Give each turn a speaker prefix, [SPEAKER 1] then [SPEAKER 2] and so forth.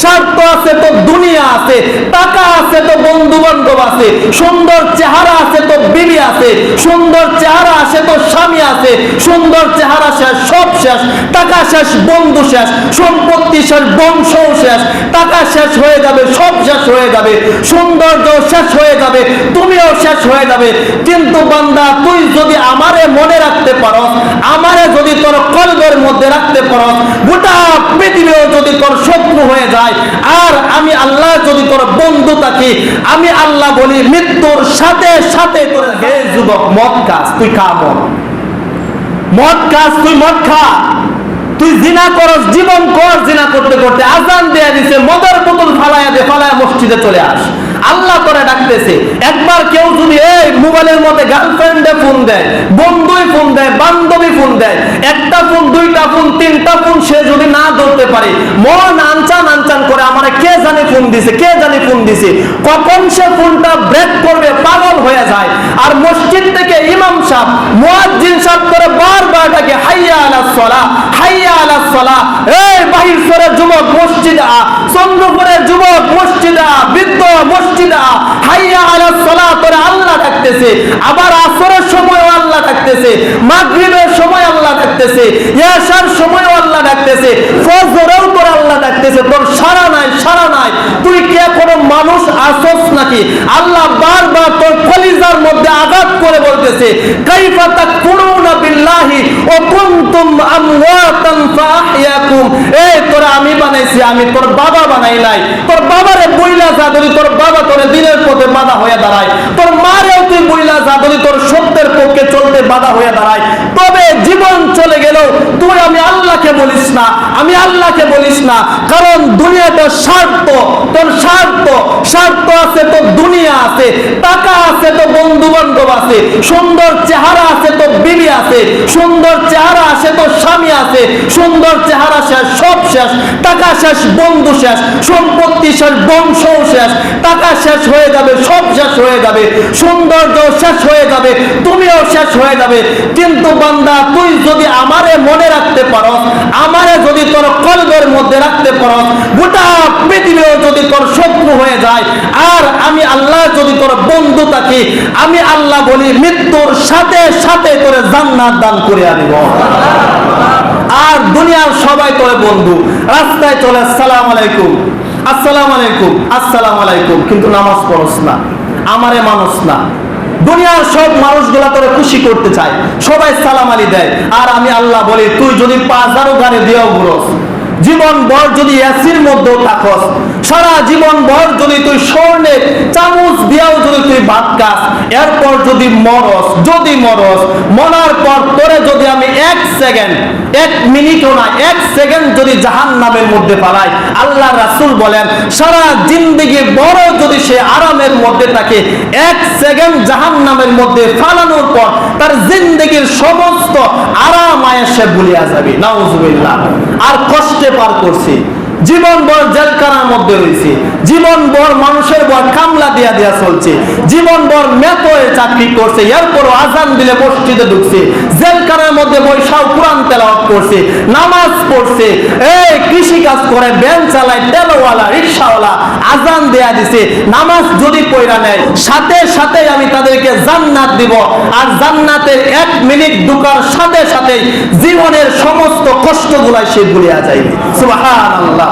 [SPEAKER 1] স্বার্থ আছে তো দুনিয়া আছে, টাকা আছে তো বন্ধু বান্ধব আছে, সুন্দর চেহারা আছে তো বিবি আছে, সুন্দর চেহারা আছে তো স্বামী আছে, সুন্দর চেহারা শেষ, সব শেষ, টাকা শেষ, বন্ধু শেষ, সম্পত্তি শেষ, বংশ শেষ, টাকা শেষ হয়ে যাবে, সব শেষ হয়ে যাবে, সৌন্দর্য শেষ হয়ে যাবে, তুমিও শেষ হয়ে যাবে। কিন্তু বান্দা, তুই যদি আমারে মনে রাখতে পারো, আমারে যদি তোর কলবের মধ্যে রাখতে পারো, গোটা পৃথিবীও যদি তোর শত্রু হয়ে যায়, আর আমি আল্লাহ যদি তোর বন্ধু থাকি, আমি আল্লাহ বলি মৃত্যুর সাথে সাথে তোর, হে যুবক, মদ খাস, তুই খা মদ খাস, তুই মদ খা, তুই জিনা করস, জীবন কর, জিনা করতে করতে আজান দিয়ে দিছে, মদের বোতল ফালায়া দে, ফালায়া মসজিদে চলে আস, আল্লাহ তোরে ডাকতেছে। একবার কেউ যদি এই মোবাইলের মধ্যে গার্লফ্রেন্ডে ফোন দেয়, বন্ধুই ফোন দেয়, বান্ধবী ফোন দেয়, একটা ফোন, দুইটা ফোন, তিনটা ফোন, সে যদি না ধরতে পারে, মন আনচান আনচান করে, আমারে কে জানি ফোন দিছে, কে জানি ফোন দিছে, কখন সে ফোনটা ব্রেক করবে, পাগল হয়ে যায়। আর মসজিদ থেকে ইমাম সাহেব, মুয়াজ্জিন সাহেব করে বারবার ডাকে, হাইয়া আলাস সালাহ, হাইয়া আলাস সালাহ, এই বাহির সরে যুবক মসজিদে আ, চন্দ্রপুরের যুবক মসজিদে আ, বৃদ্ধ মসজিদে আ, হাইয়া আলাস সালাহ করে আল্লাহ ডাকতেছে। আবার আসরের সময় আল্লাহ ডাকতেছে, মাগরিবের সময় আল্লাহ ডাকতেছে, ইশার সময় আল্লাহ ডাকতেছে, ফজরেও তোর আল্লাহ ডাকতেছে। তোর সারা নাই, সারা নাই, তুই কে কোনো মানুষ আসস নাকি? আল্লাহ বারবার তোর কলিজার মধ্যে আঘাত করে বলতেছে, কাইফা তাকফুরুনা বিল্লাহি ওয়া কুনতুম আমওয়াতান ফাআহইয়াকুম। এই তোরা আমি বানাইছি, আমি তোর বাবা বানাই নাই। তোর বাবারে বইলা যা, যদি তোর বাবা তোরে দিনের পথে বাধা হয়ে দাঁড়ায়, তোর মারেও তুই বইলা যা, যদি তোর সত্যের পক্ষে চলতে বাধা হয়ে দাঁড়ায়, তবে জীবন চলে গেল তুই আমি আল্লাহকে বলিস না, আমি আল্লাহকে বলিস না। কারণ দুনিয়াটা স্বার্থ, তোর স্বার্থ, স্বার্থ আছে তো দুনিয়া আছে, টাকা আছে তো বন্ধু বান্ধব আছে, সুন্দর চেহারা আছে তো বিবি আছে, সুন্দর চেহারা আছে তো স্বামী আছে, সুন্দর চেহারা শেষ, সব শেষ, টাকা শেষ, বন্ধু শেষ, সম্পত্তি শেষ, বংশ শেষ, টাকা শেষ হয়ে যাবে, সব শেষ হয়ে যাবে, সৌন্দর্য শেষ হয়ে যাবে, তুমিও শেষ হয়ে যাবে। কিন্তু বান্দা, তুই যদি আমারে মনে রাখতে পারো, আমারে যদি তোর কলবের মধ্যে রাখতে পারো, গোটা পৃথিবীও যদি তোর শত্রু হয়ে যায়, আর আমি আল্লাহ যদি তোর বন্ধু থাকি, আমি আল্লাহ বলি মৃত্যুর সাথে সাথে তোরে জান্নাত দান করে আনিব। আর দুনিয়ার সবাই তোরে বন্ধু, রাস্তায় চলে আসসালামু আলাইকুম, আসসালামু আলাইকুম, আসসালামু আলাইকুম, কিন্তু নামাজ পড়স না, আমারে মানুষ না। দুনিয়ার সব মানুষগুলা তোরে খুশি করতে চায়, সবাই সালাম আলী দেয়, আর আমি আল্লাহ বলি তুই যদি ৫,০০০ গানে দিয়েও ঘুরস, জীবন ভর যদি এসির মধ্যেও থাকস, সারা জীবন ভর যদি তুই স্বর্ণের চামচ দিয়েও যদি তুই ভাত খাস, এরপর যদি মরস, যদি মরস, মরার পর তোরে যদি আমি ১ সেকেন্ড, ১ মিনিটও না, ১ সেকেন্ড যদি জাহান্নামের মধ্যে পালাই, আল্লাহ রাসূল বলেন সারা জিন্দেগি বড় যদি সে আরামের মধ্যে থাকে, ১ সেকেন্ড জাহান্নামের মধ্যে ফালানোর পর তার জিন্দেগির সমস্ত আরাম আয়েশে ভুলিয়া যাবে। নাউজুবিল্লাহ। আর কষ্টে পার করছি, জীবন ভর জেলখানার মধ্যে রয়েছে, জীবন ভর মানুষের ভর কামলা দিয়া দিয়া চলছে, জীবন ভর মেতোয় চাকরি করছে, এরপরও আজান দিলে মসজিদে ঢুকছে, জেলখানার মধ্যে বৈশাও কোরআন তেলাওয়াত করছে, নামাজ পড়ছে, এই কৃষি কাজ করে, ভ্যান চালায়, টেলোওয়ালা, রিক্সাওয়ালা, আজান দেয়া দিছে, নামাজ যদি পড়া নেয়, সাথে সাথে আমি তাদেরকে জান্নাত দিব। আর জান্নাতের ১ মিনিট ঢুকার সাথে সাথে জীবনের সমস্ত কষ্টগুলাই সে ভুলিয়া যাইবে। সুবহানাল্লাহ।